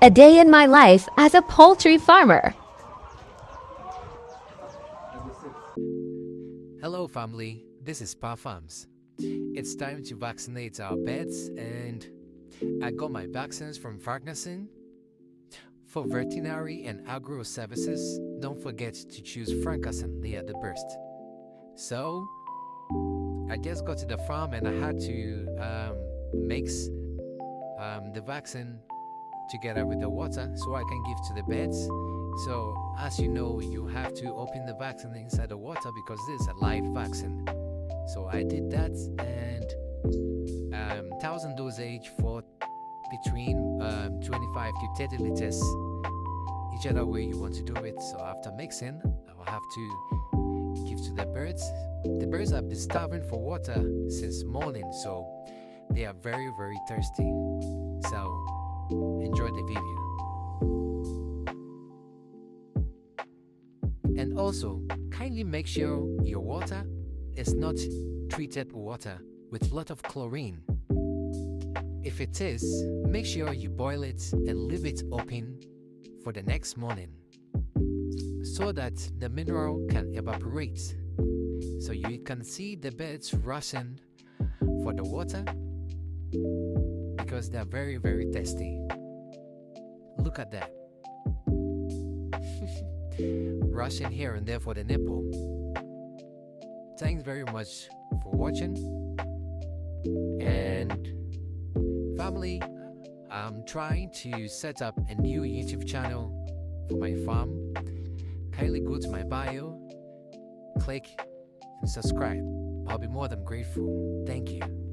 A day in my life as a poultry farmer. Hello family, this is P.A.R. Farms. It's time to vaccinate our pets, and I got my vaccines from Ferguson. For veterinary and agro services, don't forget to choose Frankerson near the burst. So, I just got to the farm and I had to mix the vaccine together with the water so I can give to the beds. So as you know, you have to open the vaccine inside the water because this is a live vaccine. So I did that, and 1,000 dosage for between 25 to 30 liters, whichever way you want to do it. So after mixing, I will have to give to the birds. The birds have been starving for water since morning, so they are very, very thirsty. So enjoy the video. And also, kindly make sure your water is not treated water with a lot of chlorine. If it is, make sure you boil it and leave it open for the next morning so that the mineral can evaporate. So you can see the birds rushing for the water because they are very, very thirsty. Look at that. Rushing here and there for the nipple. Thanks very much for watching. And family, I'm trying to set up a new YouTube channel for my farm. Kindly go to my bio, click and subscribe. I'll be more than grateful. Thank you.